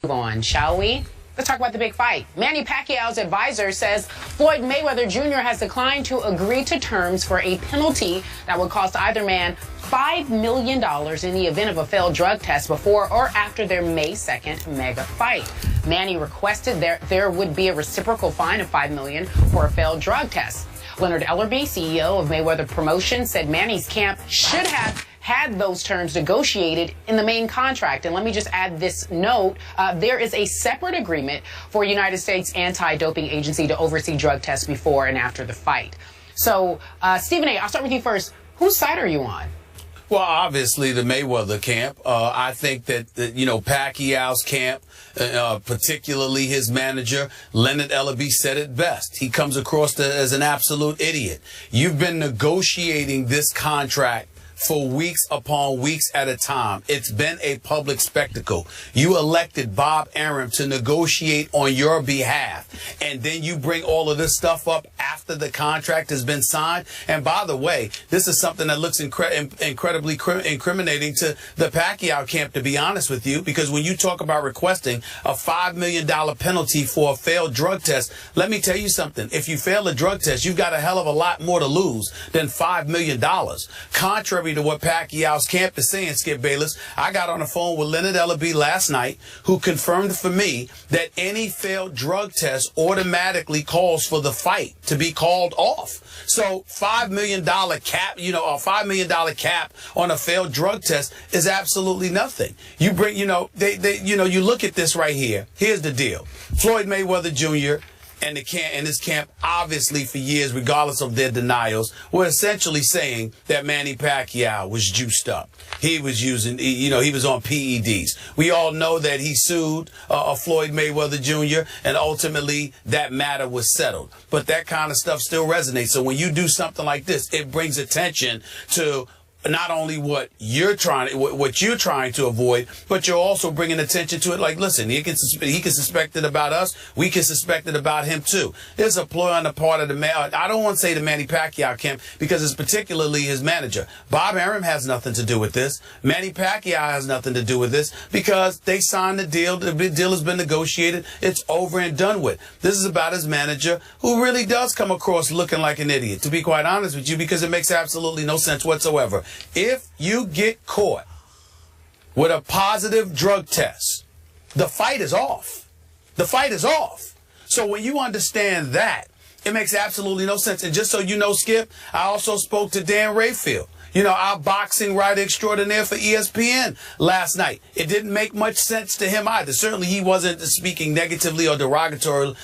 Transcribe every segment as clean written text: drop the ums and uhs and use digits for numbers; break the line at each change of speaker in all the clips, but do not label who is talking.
Move on, shall we? Let's talk about the big fight. Manny Pacquiao's advisor says Floyd Mayweather Jr. has declined to agree to terms for a penalty that would cost either man $5 million in the event of a failed drug test before or after their May 2nd mega fight. Manny requested there would be a reciprocal fine of $5 million for a failed drug test. Leonard Ellerbe, CEO of Mayweather Promotions, said Manny's camp should have had those terms negotiated in the main contract. And let me just add this note. There is a separate agreement for United States Anti-Doping Agency to oversee drug tests before and after the fight. So, Stephen A., I'll start with you first. Whose side are you on?
Well, obviously the Mayweather camp. I think that, Pacquiao's camp, particularly his manager, Leonard Ellerbe, said it best. He comes across as an absolute idiot. You've been negotiating this contract for weeks upon weeks at a time. It's been a public spectacle. You elected Bob Arum to negotiate on your behalf, and then you bring all of this stuff up after the contract has been signed. And by the way, this is something that looks incredibly incriminating to the Pacquiao camp, to be honest with you, because when you talk about requesting a $5 million penalty for a failed drug test, let me tell you something. If you fail a drug test, you've got a hell of a lot more to lose than $5 million. Contrary to what Pacquiao's camp is saying, Skip Bayless, I got on the phone with Leonard Ellerbe last night, who confirmed for me that any failed drug test automatically calls for the fight to be called off. So $5 million cap, a $5 million cap on a failed drug test is absolutely nothing. You bring, you look at this right here. Here's the deal. Floyd Mayweather Jr. and his camp, obviously for years, regardless of their denials, were essentially saying that Manny Pacquiao was juiced up. He was he was on PEDs. We all know that he sued Floyd Mayweather Jr., and ultimately that matter was settled. But that kind of stuff still resonates. So when you do something like this, it brings attention to not only what you're trying to avoid, but you're also bringing attention to it. Like, listen, he can suspect it about us. We can suspect it about him too. There's a ploy on the part of I don't want to say the Manny Pacquiao camp, because it's particularly his manager. Bob Arum has nothing to do with this. Manny Pacquiao has nothing to do with this, because they signed the deal. The deal has been negotiated. It's over and done with. This is about his manager, who really does come across looking like an idiot, to be quite honest with you, because it makes absolutely no sense whatsoever. If you get caught with a positive drug test, the fight is off. The fight is off. So when you understand that, it makes absolutely no sense. And just so you know, Skip, I also spoke to Dan Rayfield, our boxing writer extraordinaire for ESPN last night. It didn't make much sense to him either. Certainly he wasn't speaking negatively or derogatorily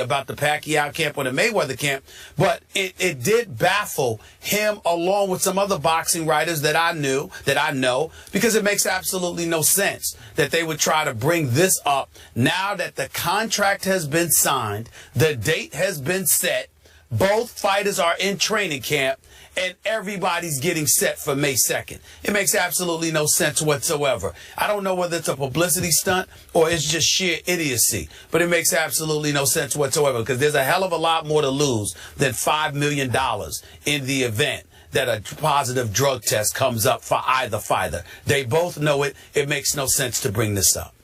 about the Pacquiao camp or the Mayweather camp, but it did baffle him, along with some other boxing writers that I know, because it makes absolutely no sense that they would try to bring this up now that the contract has been signed, the date has been set, both fighters are in training camp, and everybody's getting set for May 2nd. It makes absolutely no sense whatsoever. I don't know whether it's a publicity stunt or it's just sheer idiocy, but it makes absolutely no sense whatsoever, because there's a hell of a lot more to lose than $5 million in the event that a positive drug test comes up for either fighter. They both know it. It makes no sense to bring this up.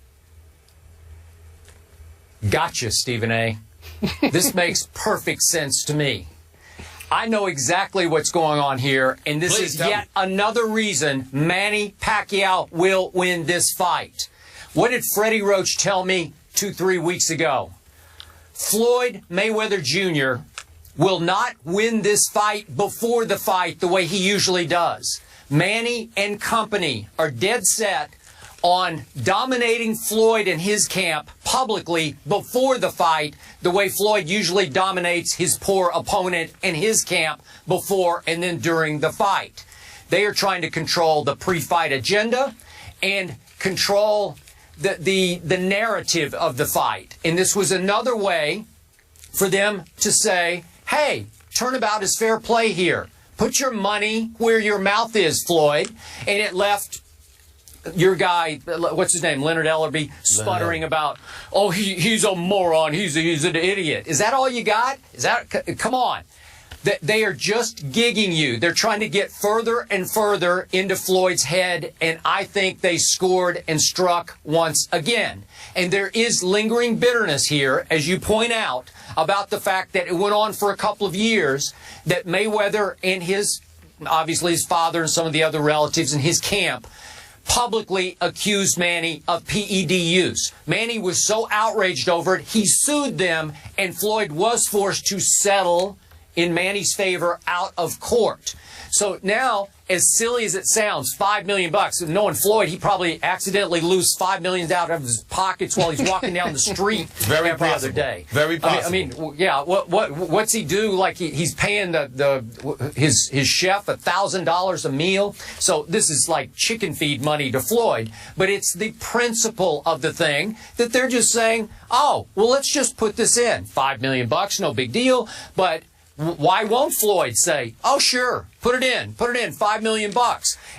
Gotcha, Stephen A. This makes perfect sense to me. I know exactly what's going on here, and this is yet another reason Manny Pacquiao will win this fight. What did Freddie Roach tell me 2-3 weeks ago? Floyd Mayweather Jr. will not win this fight before the fight the way he usually does. Manny and company are dead set on dominating Floyd and his camp publicly before the fight, the way Floyd usually dominates his poor opponent and his camp before and then during the fight. They are trying to control the pre-fight agenda and control the narrative of the fight. And this was another way for them to say, hey, turnabout is fair play here. Put your money where your mouth is, Floyd. And it left your guy, what's his name, Leonard Ellerbe, sputtering about, oh, he's a moron, he's an idiot. Is that all you got? Come on. They are just gigging you. They're trying to get further and further into Floyd's head, and I think they scored and struck once again. And there is lingering bitterness here, as you point out, about the fact that it went on for a couple of years, that Mayweather and obviously his father and some of the other relatives in his camp publicly accused Manny of PED use. Manny was so outraged over it, he sued them, and Floyd was forced to settle in Manny's favor out of court. So now, as silly as it sounds, $5 million. Knowing Floyd, he probably accidentally lose $5 million out of his pockets while he's walking down the street every other day.
Very possible.
I mean, yeah. What's he do? Like he's paying his chef $1,000 a meal. So this is like chicken feed money to Floyd. But it's the principle of the thing that they're just saying, oh, well, let's just put this in. $5 million, no big deal. But why won't Floyd say, oh, sure, put it in, $5 million.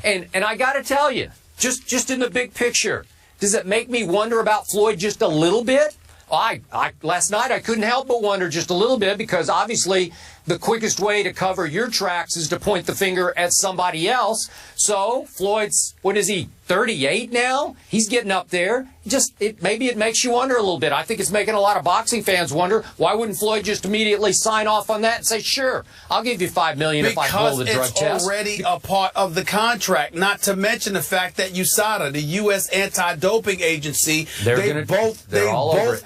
And I got to tell you, just in the big picture, does it make me wonder about Floyd just a little bit? Last night I couldn't help but wonder just a little bit, because obviously the quickest way to cover your tracks is to point the finger at somebody else. So Floyd's, what is he, 38 now? He's getting up there. Maybe it makes you wonder a little bit. I think it's making a lot of boxing fans wonder, why wouldn't Floyd just immediately sign off on that and say, sure, I'll give you $5 million if I blow the drug test?
Because it's already a part of the contract, not to mention the fact that USADA, the U.S. Anti-Doping Agency, they both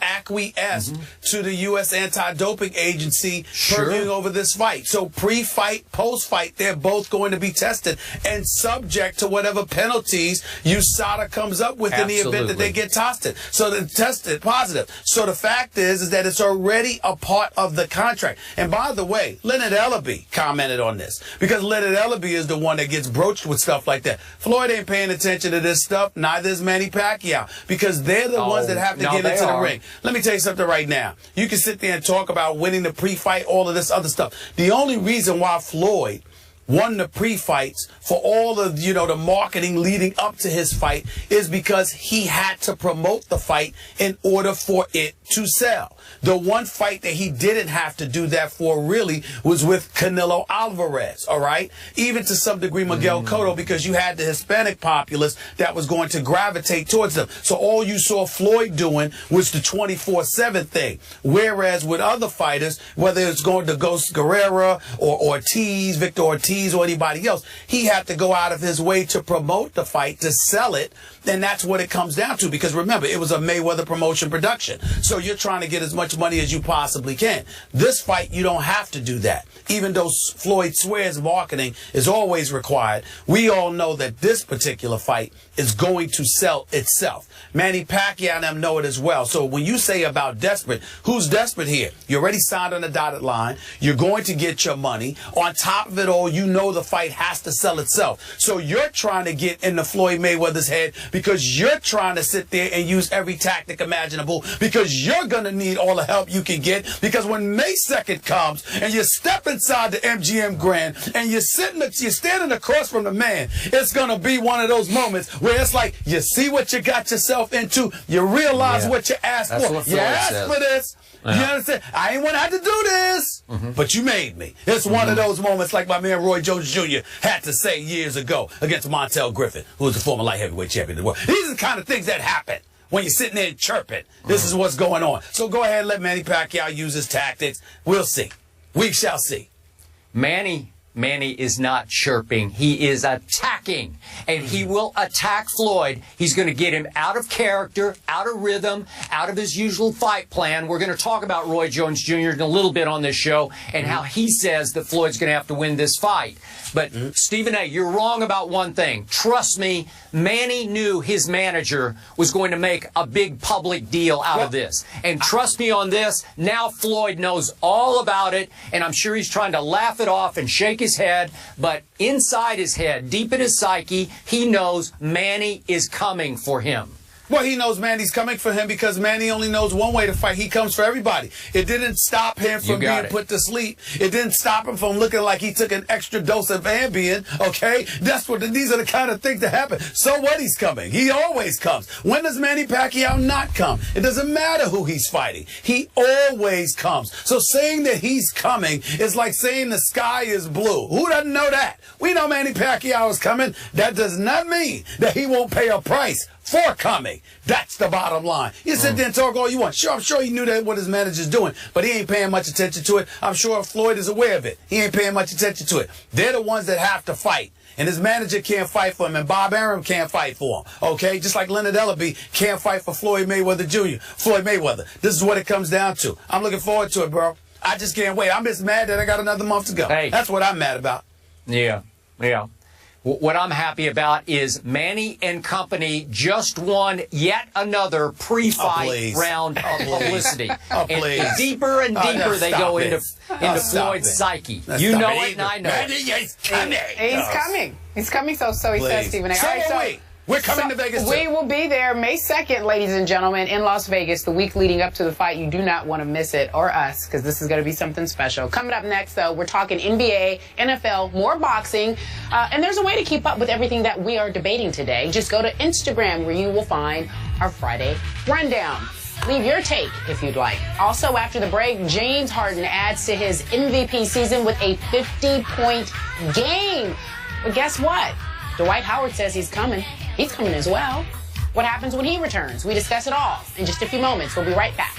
acquiesced to the U.S. Anti-Doping Agency purveying over this fight. So pre-fight, post-fight, they're both going to be tested and subject to whatever penalties USADA comes up with in the event that they get tested. So they're tested positive. So the fact is that it's already a part of the contract. And by the way, Leonard Ellaby commented on this, because Leonard Ellaby is the one that gets broached with stuff like that. Floyd ain't paying attention to this stuff. Neither is Manny Pacquiao, because they're the ones that have to get into the ring. Let me tell you something right now. You can sit there and talk about winning the pre-fight, all of this other stuff. The only reason why Floyd won the pre-fights for all of, the marketing leading up to his fight is because he had to promote the fight in order for it to sell. The one fight that he didn't have to do that for really was with Canelo Alvarez, all right? Even to some degree Miguel Cotto, because you had the Hispanic populace that was going to gravitate towards them. So all you saw Floyd doing was the 24/7 thing. Whereas with other fighters, whether it's going to Ghost Guerrera or Ortiz, Victor Ortiz, or anybody else, he had to go out of his way to promote the fight, to sell it. And that's what it comes down to, because remember, it was a Mayweather promotion production. So you're trying to get as much money as you possibly can. This fight, you don't have to do that. Even though Floyd swears marketing is always required, we all know that this particular fight is going to sell itself. Manny Pacquiao and them know it as well. So when you say about desperate, who's desperate here? You already signed on the dotted line. You're going to get your money. On top of it all, you know the fight has to sell itself. So you're trying to get into Floyd Mayweather's head, because you're trying to sit there and use every tactic imaginable, because you're going to need all the help you can get, because when May 2nd comes and you step inside the MGM Grand and you're standing across from the man, it's going to be one of those moments where it's like, you see what you got yourself into, you realize what you asked for. You asked for this. You understand? I ain't want to have to do this, but you made me. It's one of those moments like my man Roy Jones Jr. had to say years ago against Montel Griffin, who was the former light heavyweight champion of the world. These are the kind of things that happen when you're sitting there and chirping. This is what's going on. So go ahead and let Manny Pacquiao use his tactics. We'll see. We shall see.
Manny is not chirping. He is attacking. And he will attack Floyd. He's going to get him out of character, out of rhythm, out of his usual fight plan. We're going to talk about Roy Jones Jr. in a little bit on this show and how he says that Floyd's going to have to win this fight. But, Stephen A., you're wrong about one thing. Trust me, Manny knew his manager was going to make a big public deal out of this. And trust me on this, now Floyd knows all about it, and I'm sure he's trying to laugh it off and shake his head. But inside his head, deep in his psyche, he knows Manny is coming for him.
Well, he knows Manny's coming for him because Manny only knows one way to fight. He comes for everybody. It didn't stop him from being put to sleep. It didn't stop him from looking like he took an extra dose of Ambien, okay? These are the kind of things that happen. So what, he's coming. He always comes. When does Manny Pacquiao not come? It doesn't matter who he's fighting. He always comes. So saying that he's coming is like saying the sky is blue. Who doesn't know that? We know Manny Pacquiao is coming. That does not mean that he won't pay a price for coming. That's the bottom line. You sit there and talk all you want. Sure, I'm sure he knew that what his manager's doing, but he ain't paying much attention to it. I'm sure Floyd is aware of it. He ain't paying much attention to it. They're the ones that have to fight. And his manager can't fight for him, and Bob Arum can't fight for him. Okay? Just like Leonard Ellaby can't fight for Floyd Mayweather Jr. Floyd Mayweather. This is what it comes down to. I'm looking forward to it, bro. I just can't wait. I'm just mad that I got another month to go.
Hey.
That's what I'm mad about.
Yeah. What I'm happy about is Manny and company just won yet another pre-fight round of publicity. And deeper and deeper they go into Floyd's psyche. You know it, and I know it.
He's coming.
He's coming. He's coming, so he says, Stephen A.
So are we. We're coming to Vegas, too.
We will be there May 2nd, ladies and gentlemen, in Las Vegas, the week leading up to the fight. You do not want to miss it, or us, because this is going to be something special. Coming up next, though, we're talking NBA, NFL, more boxing, and there's a way to keep up with everything that we are debating today. Just go to Instagram, where you will find our Friday Rundown. Leave your take if you'd like. Also, after the break, James Harden adds to his MVP season with a 50-point game. But guess what? Dwight Howard says he's coming. He's coming as well. What happens when he returns? We discuss it all in just a few moments. We'll be right back.